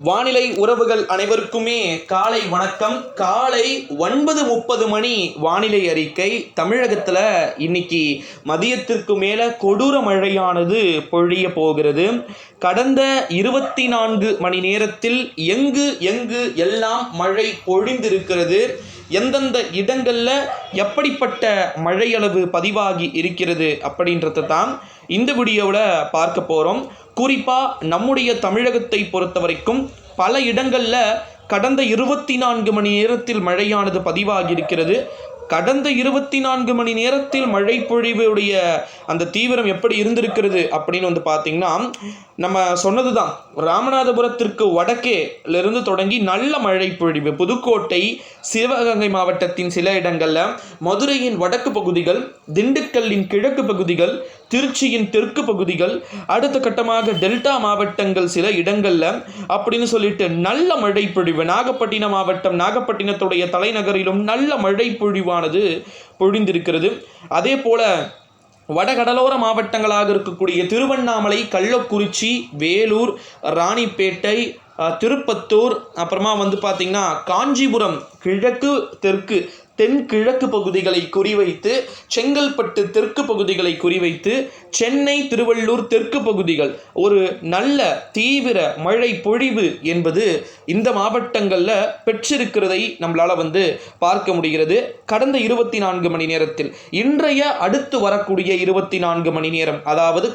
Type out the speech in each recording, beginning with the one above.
வானிலை உறவுகள் அனைவருக்குமே காலை வணக்கம். காலை 9:30 மணி வானிலை அறிக்கை. தமிழகத்தில் இன்னைக்கு மதியத்திற்கு மேலே கொடூர மழையானது பொழிய போகிறது. கடந்த 24 மணி நேரத்தில் எங்கு எல்லாம் மழை பொழிந்திருக்கிறது, எந்தெந்த இடங்களில் எப்படிப்பட்ட மழையளவு பதிவாகி இருக்கிறது அப்படின்றத தான் இந்த வீடியோவில் பார்க்க போகிறோம். குறிப்பாக நம்முடைய தமிழகத்தை பொறுத்த வரைக்கும் பல இடங்களில் கடந்த 24 மணி நேரத்தில் மழையானது பதிவாகி இருக்கிறது. கடந்த 24 மணி நேரத்தில் மழை பொழிவுடைய அந்த தீவிரம் எப்படி இருந்திருக்கிறது அப்படின்னு பார்த்தீங்கன்னா, நம்ம சொன்னது தான், ராமநாதபுரத்திற்கு வடக்கேலிருந்து தொடங்கி நல்ல மழை பொழிவு. புதுக்கோட்டை, சிவகங்கை மாவட்டத்தின் சில இடங்களில், மதுரையின் வடக்கு பகுதிகள், திண்டுக்கல்லின் கிழக்கு பகுதிகள், திருச்சியின் தெற்கு பகுதிகள், அடுத்த கட்டமாக டெல்டா மாவட்டங்கள் சில இடங்களில் அப்படின்னு சொல்லிட்டு நல்ல மழை பொழிவு. நாகப்பட்டினம் மாவட்டம், நாகப்பட்டினத்துடைய தலைநகரிலும் நல்ல மழை பொழிவானது பொழிந்திருக்கிறது. அதே போல வடகடலோர மாவட்டங்களாக இருக்கக்கூடிய திருவண்ணாமலை, கள்ளக்குறிச்சி, வேலூர், ராணிப்பேட்டை, திருப்பத்தூர், அப்புறமா பார்த்திங்கன்னா காஞ்சிபுரம், கிழக்கு தெற்கு தென்கிழக்கு பகுதிகளை குறிவைத்து, செங்கல்பட்டு தெற்கு பகுதிகளை குறிவைத்து, சென்னை, திருவள்ளூர் தெற்கு பகுதிகள் ஒரு நல்ல தீவிர மழை பொழிவு என்பது இந்த மாவட்டங்களில் பெற்றிருக்கிறதை நம்மளால் பார்க்க முடிகிறது. கடந்த 24 மணி நேரத்தில் இன்றைய அடுத்து வரக்கூடிய 24 மணி நேரம், அதாவது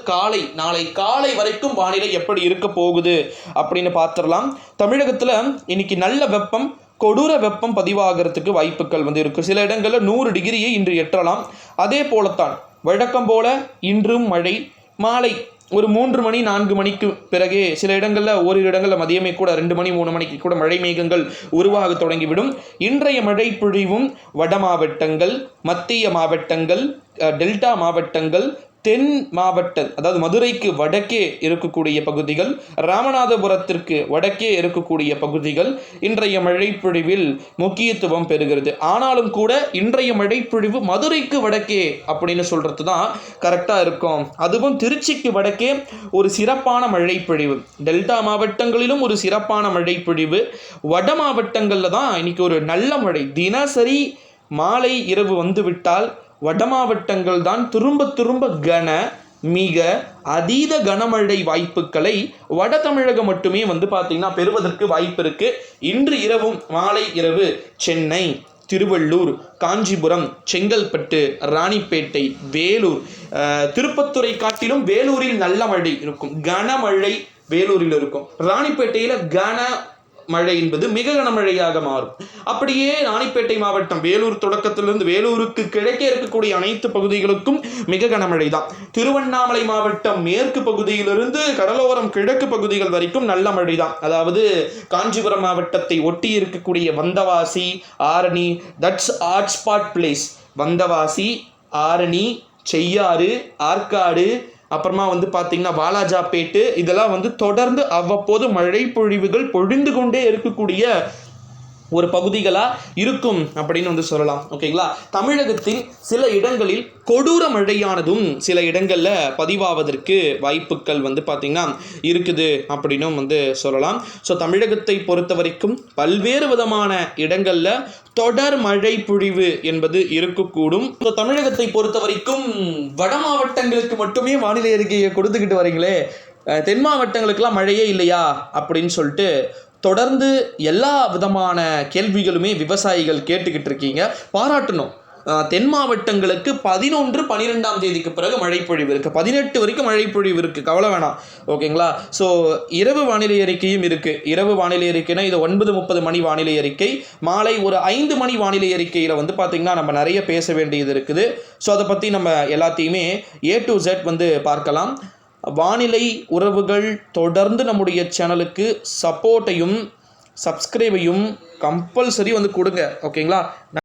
நாளை காலை வரைக்கும் வானிலை எப்படி இருக்க போகுது அப்படின்னு பார்த்துடலாம். தமிழகத்தில் இன்னைக்கு நல்ல வெப்பம், கொடூர வெப்பம் பதிவாகிறதுக்கு வாய்ப்புகள் இருக்குது. சில இடங்களில் 100 டிகிரியை இன்று எட்டலாம். அதே போலத்தான் வழக்கம் போல இன்றும் மழை. மாலை ஒரு 3 மணி 4 மணிக்கு பிறகே சில இடங்களில், ஓரிரு இடங்களில் மதியமே கூட 2 மணி 3 மணிக்கு கூட மழை மேகங்கள் உருவாக தொடங்கிவிடும். இன்றைய மழை பொழிவும் வட மாவட்டங்கள், மத்திய மாவட்டங்கள், டெல்டா மாவட்டங்கள், தென் மாவட்டம், அதாவது மதுரைக்கு வடக்கே இருக்கக்கூடிய பகுதிகள், ராமநாதபுரத்திற்கு வடக்கே இருக்கக்கூடிய பகுதிகள் இன்றைய மழைப்பொழிவில் முக்கியத்துவம் பெறுகிறது. ஆனாலும் கூட இன்றைய மழைப்பொழிவு மதுரைக்கு வடக்கே அப்படின்னு சொல்கிறது தான் கரெக்டாக இருக்கும். அதுவும் திருச்சிக்கு வடக்கே ஒரு சிறப்பான மழைப்பொழிவு, டெல்டா மாவட்டங்களிலும் ஒரு சிறப்பான மழைப்பொழிவு, வட மாவட்டங்களில் தான் இன்னைக்கு ஒரு நல்ல மழை. தினசரி மாலை இரவு வந்துவிட்டால் வட மாவட்டங்கள் தான் திரும்ப மிக அதீத கனமழை வாய்ப்புகளை வட தமிழகம் மட்டுமே பார்த்தீங்கன்னா பெறுவதற்கு வாய்ப்பு இருக்கு. இன்று இரவும் மாலை இரவு சென்னை, திருவள்ளூர், காஞ்சிபுரம், செங்கல்பட்டு, ராணிப்பேட்டை, வேலூர், திருப்பத்தூரை காட்டிலும் வேலூரில் நல்ல மழை இருக்கும். கனமழை வேலூரில் இருக்கும். ராணிப்பேட்டையில் மழை என்பது மிக கனமழையாக மாறும். அப்படியே ராணிப்பேட்டை மாவட்டம், வேலூர் தொடக்கத்திலிருந்து வேலூருக்கு கிழக்கே இருக்கக்கூடிய அனைத்து பகுதிகளுக்கும் மிக கனமழை தான். திருவண்ணாமலை மாவட்டம் மேற்கு பகுதியிலிருந்து கடலோரம் கிழக்கு பகுதிகள் வரைக்கும் நல்ல மழை தான். அதாவது காஞ்சிபுரம் மாவட்டத்தை ஒட்டி இருக்கக்கூடிய Vandavasi, Arani, that's hotspot place. Vandavasi, Arani, Cheyyar, Arcot, அப்புறமா பார்த்தீங்கன்னா வாலாஜாப்பேட்டு, இதெல்லாம் தொடர்ந்து அவ்வப்போது மழை பொழிவுகள் பொழிந்து கொண்டே இருக்கக்கூடிய ஒரு பகுதிகளாக இருக்கும் அப்படின்னு சொல்லலாம். ஓகேங்களா? தமிழகத்தின் சில இடங்களில் கொடூர மழையானதும் சில இடங்களில் பதிவாவதற்கு வாய்ப்புகள் பார்த்திங்கன்னா இருக்குது அப்படின்னும் சொல்லலாம். ஸோ தமிழகத்தை பொறுத்த வரைக்கும் பல்வேறு விதமான இடங்களில் தொடர் மழை பொழிவு என்பது இருக்கக்கூடும். ஸோ தமிழகத்தை பொறுத்த வரைக்கும் வட மாவட்டங்களுக்கு மட்டுமே வானிலை அறிக்கையை கொடுத்துக்கிட்டு வரீங்களே, தென் மாவட்டங்களுக்கெல்லாம் மழையே இல்லையா அப்படின்னு சொல்லிட்டு தொடர்ந்து எல்லா விதமான கேள்விகளுமே விவசாயிகள் கேட்டுக்கிட்டு இருக்கீங்க. பாராட்டணும். தென் மாவட்டங்களுக்கு 11, 12ஆம் தேதிக்கு பிறகு மழைப்பொழிவு இருக்குது. 18 வரைக்கும் மழைப்பொழிவு இருக்குது, கவலை வேணாம். ஓகேங்களா? ஸோ இரவு வானிலை அறிக்கையும் இருக்குது. இரவு வானிலை அறிக்கைனா இது 9:30 மணி வானிலை அறிக்கை. மாலை ஒரு 5 மணி வானிலை அறிக்கையில் பார்த்திங்கன்னா நம்ம நிறைய பேச வேண்டியது இருக்குது. ஸோ அதை பற்றி நம்ம எல்லாத்தையுமே A to Z பார்க்கலாம். வானிலை உறவுகள் தொடர்ந்து நம்முடைய சேனலுக்கு சப்போர்ட்டையும் சப்ஸ்கிரைபையும் கம்பல்சரி கொடுங்க. ஓகேங்களா?